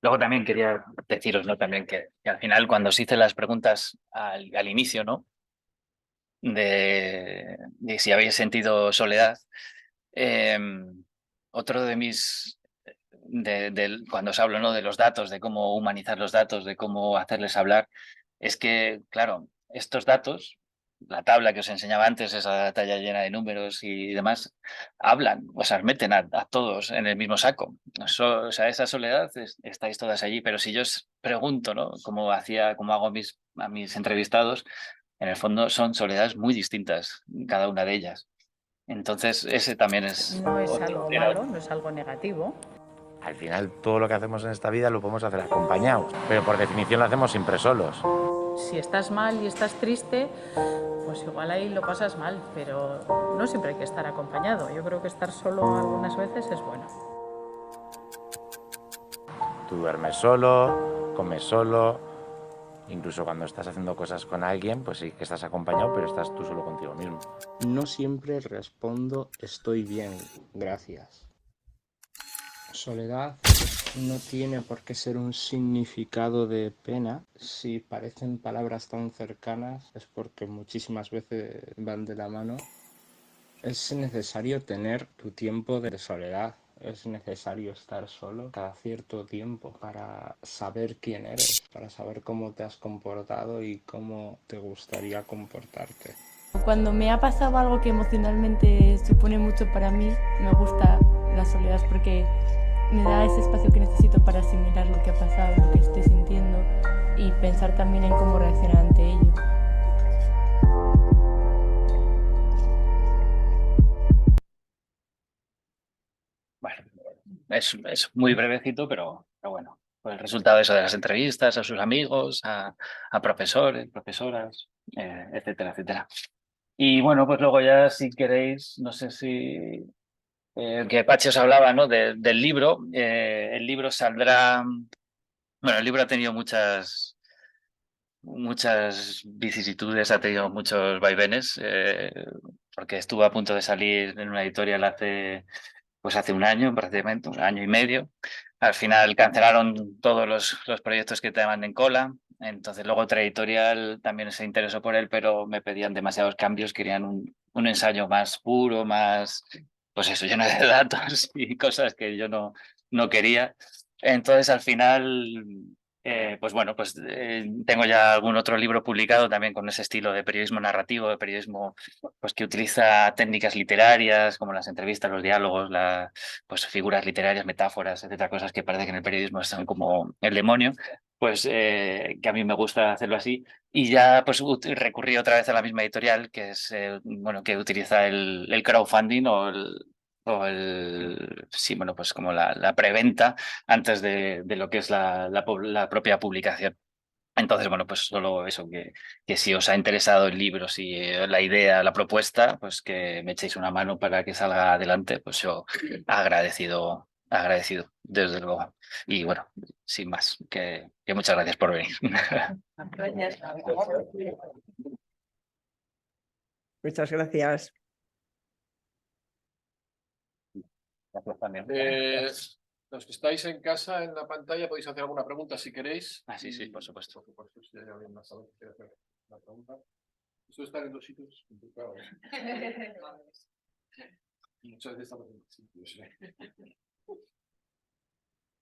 luego también quería deciros, ¿no? También que al final cuando os hice las preguntas al inicio, ¿no? De si habéis sentido soledad, eh, otro de mis, cuando os hablo, ¿no? De los datos, de cómo humanizar los datos, de cómo hacerles hablar, es que, claro, estos datos, la tabla que os enseñaba antes, esa talla llena de números y demás, hablan, o sea, os meten a todos en el mismo saco. O sea, esa soledad, estáis todas allí, pero si yo os pregunto, ¿no? Como hago a mis entrevistados, en el fondo son soledades muy distintas, cada una de ellas. Entonces, ese también es No es algo malo, otro. no es algo negativo. Al final, todo lo que hacemos en esta vida lo podemos hacer acompañados, pero por definición lo hacemos siempre solos. Si estás mal y estás triste, pues igual ahí lo pasas mal, pero no siempre hay que estar acompañado. Yo creo que estar solo algunas veces es bueno. Tú duermes solo, comes solo, incluso cuando estás haciendo cosas con alguien, pues sí que estás acompañado, pero estás tú solo contigo mismo. No siempre respondo estoy bien, gracias. Soledad no tiene por qué ser un significado de pena. Si parecen palabras tan cercanas es porque muchísimas veces van de la mano. Es necesario tener tu tiempo de soledad. Es necesario estar solo cada cierto tiempo para saber quién eres, para saber cómo te has comportado y cómo te gustaría comportarte. Cuando me ha pasado algo que emocionalmente supone mucho para mí, me gusta la soledad porque me da ese espacio que necesito para asimilar lo que ha pasado, lo que estoy sintiendo y pensar también en cómo reaccionar ante ello. Bueno, es muy brevecito, pero bueno, pues el resultado eso de las entrevistas a sus amigos, a profesores, profesoras, etcétera, etcétera. Y bueno, pues luego ya si queréis, no sé si que Pachi os hablaba, ¿no? Del libro. El libro saldrá, bueno, el libro ha tenido muchas vicisitudes, ha tenido muchos vaivenes, porque estuvo a punto de salir en una editorial hace un año, prácticamente, un año y medio. Al final cancelaron todos los proyectos que estaban en cola. Entonces luego otra editorial también se interesó por él, pero me pedían demasiados cambios, querían un ensayo más puro, más, pues eso, lleno de datos y cosas que yo no quería. Entonces al final, pues bueno, pues tengo ya algún otro libro publicado también con ese estilo de periodismo narrativo, de periodismo pues que utiliza técnicas literarias como las entrevistas, los diálogos, pues figuras literarias, metáforas, etcétera, cosas que parece que en el periodismo son como el demonio, pues que a mí me gusta hacerlo así. Y ya pues recurrí otra vez a la misma editorial que es bueno, que utiliza el crowdfunding sí, bueno, pues como la preventa antes de lo que es la propia publicación. Entonces, bueno, pues solo eso, que si os ha interesado el libro, si la idea, la propuesta, pues que me echéis una mano para que salga adelante, pues yo agradecido, agradecido, desde luego. Y bueno, sin más, que muchas gracias por venir. Muchas gracias. Gracias también. Los que estáis en casa, en la pantalla, podéis hacer alguna pregunta si queréis. Sí, sí, por supuesto. Por supuesto, si hay alguien más que quiere hacer una pregunta. Esto está en dos sitios complicados. Muchas veces estamos en sitios.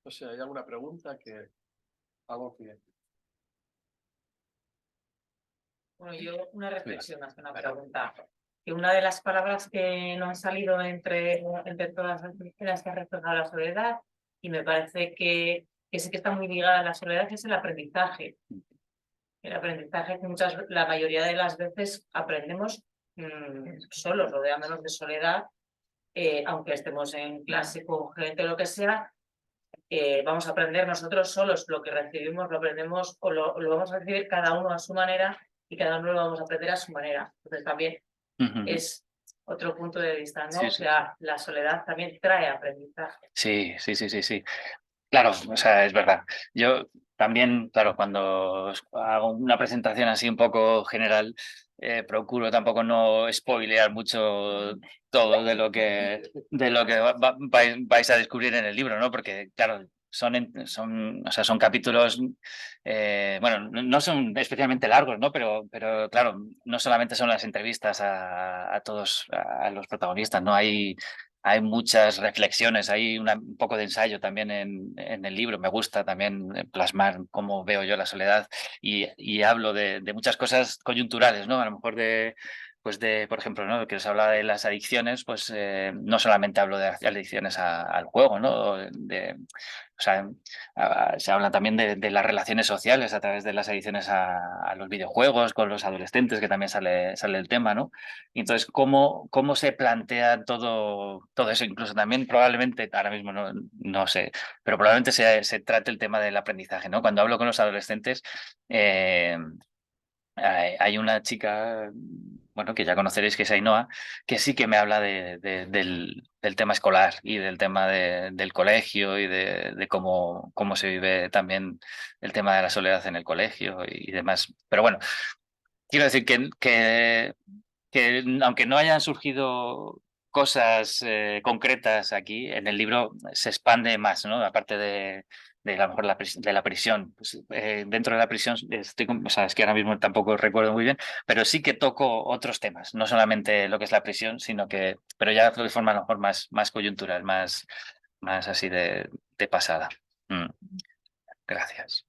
No sé, ¿hay alguna pregunta que Algo que Bueno, yo una reflexión más que una pregunta. Que una de las palabras que no han salido entre todas las que ha reflejado la soledad, y me parece que sí que está muy ligada a la soledad, es el aprendizaje. El aprendizaje que la mayoría de las veces aprendemos solos, rodeándonos de soledad, aunque estemos en clase con gente o lo que sea, vamos a aprender nosotros solos. Lo que recibimos lo aprendemos o lo vamos a recibir cada uno a su manera y cada uno lo vamos a aprender a su manera. Entonces también es otro punto de vista, ¿no? Sí, sí. O sea, la soledad también trae aprendizaje. Sí, sí, sí, sí, sí. Claro, o sea, es verdad. Yo también, claro, cuando hago una presentación así un poco general, procuro tampoco no spoilear mucho todo de lo que vais a descubrir en el libro, ¿no? Porque, claro, o sea, son capítulos, bueno, no son especialmente largos, ¿no? Pero claro, no solamente son las entrevistas a todos, a los protagonistas, ¿no? Hay muchas reflexiones, hay un poco de ensayo también en el libro. Me gusta también plasmar cómo veo yo la soledad y hablo de muchas cosas coyunturales, ¿no? A lo mejor por ejemplo, ¿no? Que os hablaba de las adicciones, pues no solamente hablo de adicciones al juego, ¿no? O sea, se habla también de las relaciones sociales a través de las adicciones a los videojuegos, con los adolescentes, que también sale el tema, ¿no? Y entonces, ¿cómo se plantea todo eso? Incluso también probablemente, ahora mismo no sé, pero probablemente se trate el tema del aprendizaje, ¿no? Cuando hablo con los adolescentes, hay una chica, bueno, que ya conoceréis, que es Ainhoa, que sí que me habla del tema escolar y del tema del colegio y de cómo se vive también el tema de la soledad en el colegio y demás. Pero bueno, quiero decir que aunque no hayan surgido cosas concretas aquí, en el libro se expande más, ¿no? Aparte de a lo mejor de la prisión. Pues, dentro de la prisión, o sea, es que ahora mismo tampoco recuerdo muy bien, pero sí que toco otros temas, no solamente lo que es la prisión, pero ya de forma a lo mejor más coyuntural, más así de pasada. Gracias.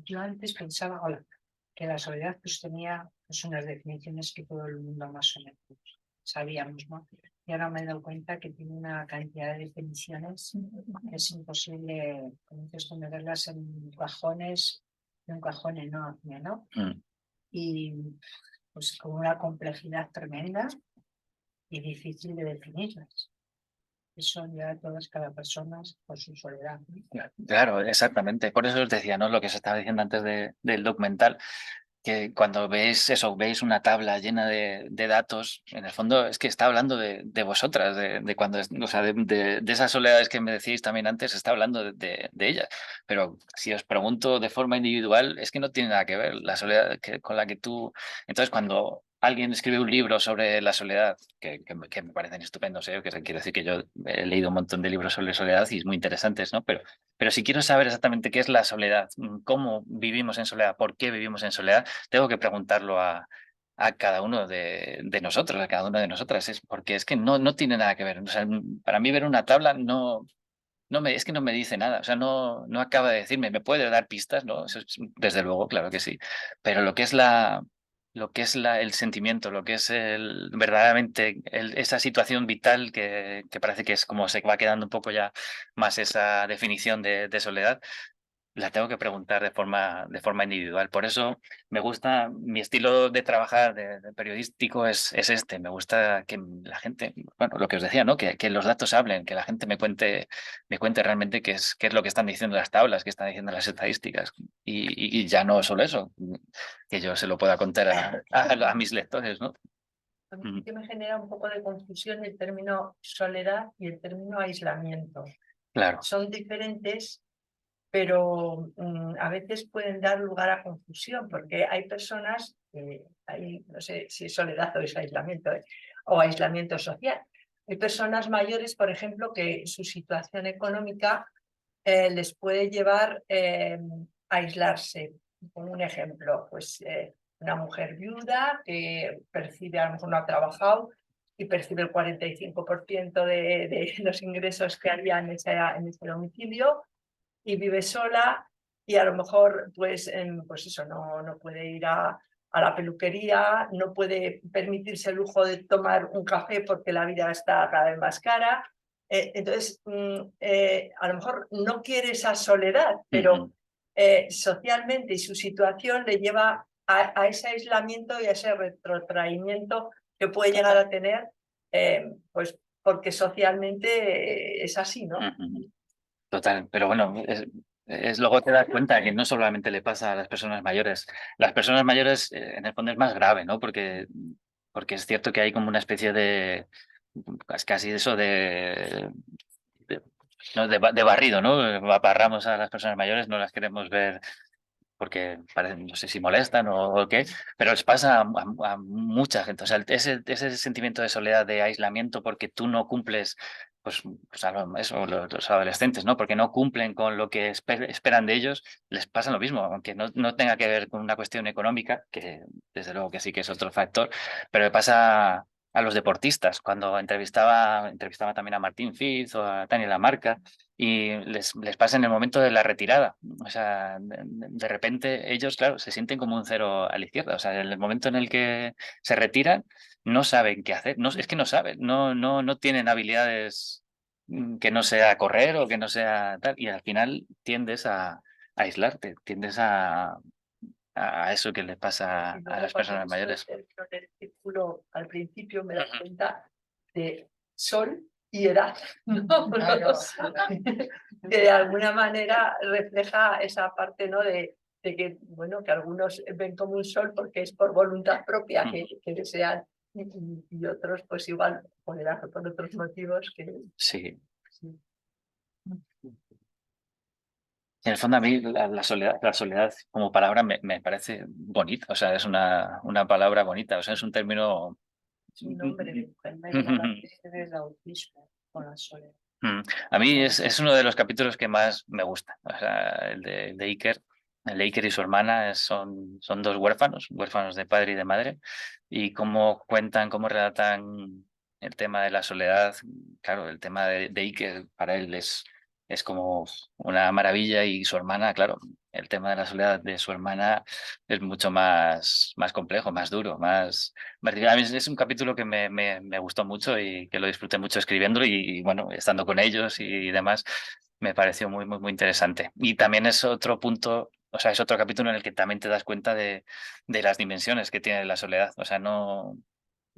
Yo antes pensaba, que la soledad pues tenía pues, unas definiciones que todo el mundo más o menos sabíamos, ¿no? Y ahora me he dado cuenta que tiene una cantidad de definiciones que es imposible, como dices, meterlas en cajones, en un cajón enorme, ¿no? Y pues con una complejidad tremenda y difícil de definirlas. Eso ya todas, cada persona por su soledad, ¿no? Claro, exactamente. Por eso os decía, ¿no? Lo que se estaba diciendo antes del documental, que cuando veis una tabla llena de datos, en el fondo es que está hablando de vosotras, de cuando, o sea, de esas soledades que me decíais también antes, está hablando de ellas. Pero si os pregunto de forma individual, es que no tiene nada que ver la soledad con la que tú. Entonces, cuando alguien escribe un libro sobre la soledad, que me parecen estupendos, que quiero decir que yo he leído un montón de libros sobre soledad y es muy interesantes, ¿no? Pero si quiero saber exactamente qué es la soledad, cómo vivimos en soledad, por qué vivimos en soledad, tengo que preguntarlo a cada uno de nosotros, a cada una de nosotras, porque es que no tiene nada que ver. O sea, para mí ver una tabla es que no me dice nada, o sea, no acaba de decirme, me puede dar pistas, ¿no? Eso desde luego, claro que sí, pero lo que es el sentimiento, lo que es verdaderamente esa situación vital que parece que es como se va quedando un poco ya más esa definición de soledad, la tengo que preguntar de forma individual. Por eso me gusta, mi estilo de trabajar de periodístico es este. Me gusta que la gente, bueno, lo que os decía, ¿no? Que los datos hablen, que la gente me cuente realmente qué es lo que están diciendo las tablas, qué están diciendo las estadísticas. Y ya no solo eso, que yo se lo pueda contar a mis lectores, ¿no? A mí que me genera un poco de confusión el término soledad y el término aislamiento. Claro. Son diferentes, pero a veces pueden dar lugar a confusión, porque hay personas, no sé si es soledad o es aislamiento, o aislamiento social. Hay personas mayores, por ejemplo, que su situación económica les puede llevar a aislarse. Como un ejemplo, pues una mujer viuda que percibe, a lo mejor no ha trabajado, y percibe el 45% de los ingresos que había en ese domicilio, y vive sola y a lo mejor pues eso, no puede ir a la peluquería, no puede permitirse el lujo de tomar un café porque la vida está cada vez más cara. Entonces, a lo mejor no quiere esa soledad, pero socialmente y su situación le lleva a ese aislamiento y a ese retrotraimiento que puede llegar a tener, pues porque socialmente es así, ¿no? Total, pero bueno, luego te das cuenta que no solamente le pasa a las personas mayores. Las personas mayores, en el fondo, es más grave, ¿no? Porque es cierto que hay como una especie de, casi eso ¿no? de barrido, ¿no? Aparramos a las personas mayores, no las queremos ver porque no sé si molestan o qué, pero les pasa a mucha gente. O sea, ese sentimiento de soledad, de aislamiento, porque tú no cumples, eso, los adolescentes, ¿no? Porque no cumplen con lo que esperan de ellos, les pasa lo mismo, aunque no tenga que ver con una cuestión económica, que desde luego que sí que es otro factor, pero le pasa a los deportistas. Cuando entrevistaba también a Martín Fiz o a Tania Lamarca, y les pasa en el momento de la retirada. O sea, de repente ellos, claro, se sienten como un cero a la izquierda. O sea, en el momento en el que se retiran, no saben qué hacer. No, es que no saben, no tienen habilidades que no sea correr o que no sea tal. Y al final tiendes a aislarte, tiendes a eso que les pasa a las personas mayores. En el círculo, al principio me das cuenta de sol y edad, ¿no? Que de alguna manera refleja esa parte, ¿no? de que, bueno, que algunos ven como un sol porque es por voluntad propia que desean, y otros pues igual por edad o por otros motivos que... Sí. En el fondo a mí la soledad como palabra me parece bonita, o sea, es una palabra bonita, o sea, es un término... Un nombre de enfermedad del autismo con la soledad. A mí es uno de los capítulos que más me gusta, o sea, el de Iker. El de Iker y su hermana son dos huérfanos de padre y de madre, y cómo cuentan, cómo relatan el tema de la soledad. Claro, el tema de Iker para él es como una maravilla, y su hermana, claro, el tema de la soledad de su hermana es mucho más complejo, más duro, más a mí es un capítulo que me gustó mucho y que lo disfruté mucho escribiéndolo y bueno, estando con ellos y demás, me pareció muy interesante. Y también es otro punto, o sea, es otro capítulo en el que también te das cuenta de las dimensiones que tiene la soledad. O sea, no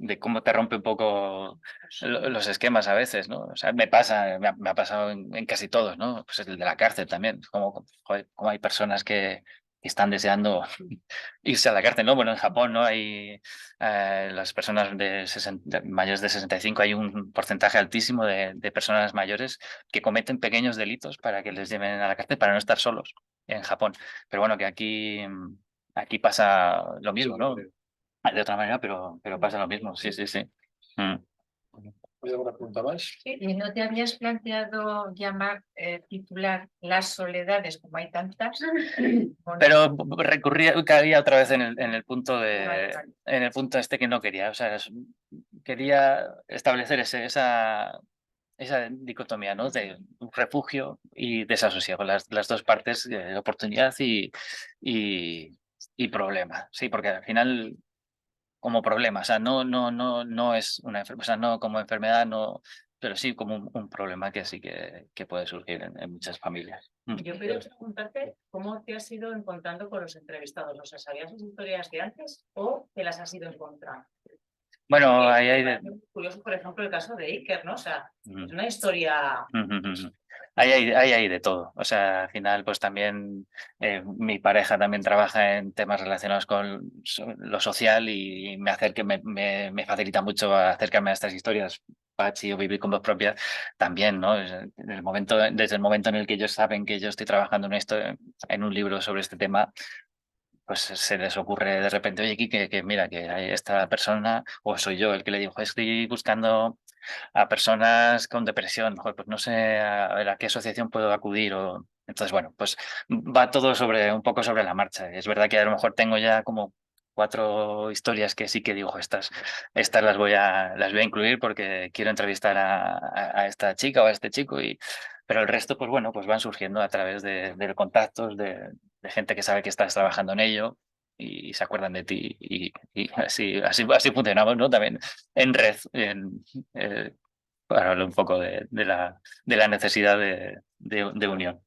de cómo te rompe un poco los esquemas a veces, ¿no? O sea, me ha pasado en casi todos, ¿no? Pues el de la cárcel también, como hay personas que están deseando irse a la cárcel, ¿no? Bueno, en Japón, ¿no? Hay las personas mayores de 65, hay un porcentaje altísimo de personas mayores que cometen pequeños delitos para que les lleven a la cárcel para no estar solos en Japón. Pero bueno, que aquí pasa lo mismo, ¿no? De otra manera, pero pasa lo mismo, sí. ¿Hay alguna pregunta más? ¿Y no te habías planteado titular Las soledades, como hay tantas? Pero caía otra vez en el punto en el punto este que no quería. O sea, quería establecer esa dicotomía, ¿no? De refugio y desasosiego, las dos partes, oportunidad y problema. Sí, porque al final como problema, o sea, no es una enfermedad, o sea, no como enfermedad, no, pero sí como un problema que sí que puede surgir en muchas familias. Yo quiero preguntarte cómo te has ido encontrando con los entrevistados. O sea, ¿sabías sus historias de antes o te las has ido encontrando? Bueno, ahí hay de... Curioso, por ejemplo, el caso de Iker, ¿no? O sea, es una historia... Ahí hay de todo. O sea, al final, pues también mi pareja también trabaja en temas relacionados con lo social y me facilita mucho acercarme a estas historias. Pachi o Vivir con voz propia también, ¿no? Desde el momento en el que ellos saben que yo estoy trabajando en un libro sobre este tema, pues se les ocurre de repente, oye, Kike, que mira, que hay esta persona, o soy yo el que le digo, estoy buscando a personas con depresión, joder, pues no sé a ver a qué asociación puedo acudir. Entonces, bueno, pues va todo un poco sobre la marcha. Es verdad que a lo mejor tengo ya como 4 historias que sí que digo, estas las voy a incluir porque quiero entrevistar a esta chica o a este chico, Pero el resto, pues bueno, pues van surgiendo a través de contactos, de gente que sabe que estás trabajando en ello y se acuerdan de ti. Y así funcionamos, ¿no? También en red, para hablar un poco de la necesidad de unión.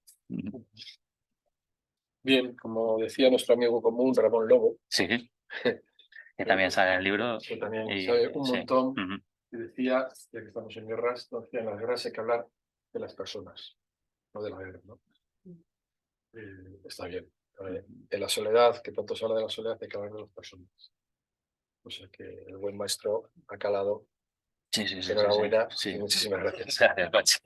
Bien, como decía nuestro amigo común, Ramón Lobo, Sí, que también sale en el libro. que también y- sabe un sí. montón, Ujú. y decía, ya que estamos en guerras, decía, en las guerras hay que hablar de las personas, no de la guerra, ¿no? Está bien. En la soledad, que tanto se habla de la soledad, hay que hablar de las personas. O sea que el buen maestro ha calado. Sí, sí, sí, Enhorabuena sí, sí. y muchísimas gracias. Gracias, Pachi.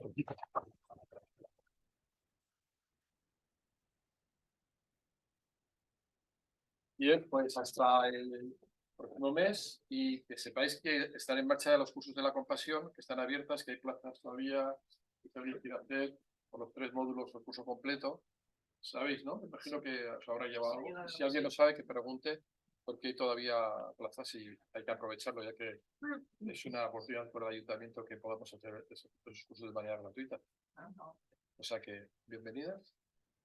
Bien, pues hasta el próximo mes y que sepáis que están en marcha los cursos de la compasión, que están abiertas, que hay plazas todavía, que todavía quiere hacer por los 3 módulos el curso completo. Sabéis, ¿no? Me imagino que os habrá llevado algo. Si alguien lo sabe, que pregunte, porque hay todavía plazas y hay que aprovecharlo, ya que es una oportunidad por el ayuntamiento que podamos hacer esos cursos de manera gratuita. O sea que, bienvenidas.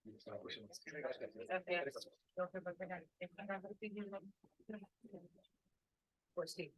Y hasta la próxima. Pues sí.